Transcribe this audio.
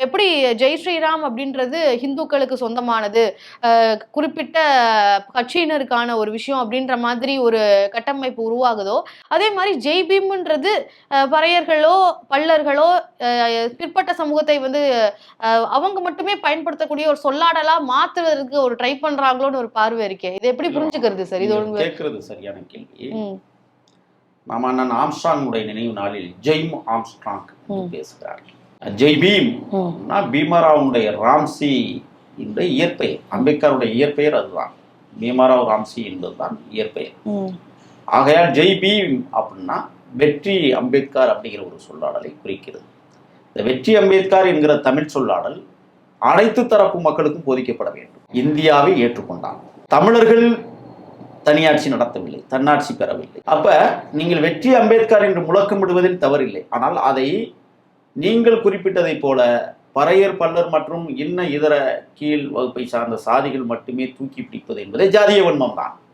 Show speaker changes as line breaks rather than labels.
எப்படி ஜெய் ஸ்ரீராம் அப்படின்றது ஹிந்துக்களுக்கு சொந்தமானது, குறிப்பிட்ட கட்சியினருக்கான ஒரு விஷயம் அப்படின்ற மாதிரி ஒரு கட்டமைப்பு உருவாகுதோ, அதே மாதிரி ஜெய் பீம்ன்றது பறையர்களோ பல்லர்களோ பிற்பட்ட சமூகத்தை வந்து அவங்க மட்டுமே பயன்படுத்தக்கூடிய ஒரு சொல்லாடலா மாத்துவதற்கு ஒரு ட்ரை பண்றாங்களோன்னு ஒரு பார்வை இருக்கே. இதை எப்படி புரிஞ்சுக்கிறது சார்? இது
கேட்கறது சரியான கேள்வி. நாம அண்ணன் ஆம்ஸ்ட்ராங்குடைய நினைவு நாளில் ஜெய்ம் ஆம்ஸ்ட்ராங் பேசுகிறார். ஜெய் பீம் பீமராவுடைய ராம்சி என்ற இயற்பெயர், அம்பேத்கருடைய இயற்பெயர் அதுதான். பீமராவ் ராம்சி என்பதுதான் இயற்பெயர். ஆகையால் ஜெய் பீம் அப்படின்னா வெற்றி அம்பேத்கர் அப்படிங்கிற ஒரு சொல்லாடலை குறிக்கிறது. இந்த வெற்றி அம்பேத்கர் என்கிற தமிழ் சொல்லாடல் அனைத்து தரப்பு மக்களுக்கும் போதிக்கப்பட வேண்டும். இந்தியாவை ஏற்றுக்கொண்டான். தமிழர்கள் தனியாட்சி நடத்தவில்லை, தன்னாட்சி பெறவில்லை. அப்ப நீங்கள் வெற்றி அம்பேத்கர் என்று முழக்கமிடுவதில் தவறில்லை. ஆனால் அதை நீங்கள் குறிப்பிட்டதை போல பறையர் பல்லர் மற்றும் இன்ன இதர கீழ் வகுப்பை சார்ந்த சாதிகள் மட்டுமே தூக்கி பிடிப்பது என்பதே ஜாதிய வன்மம் தான்.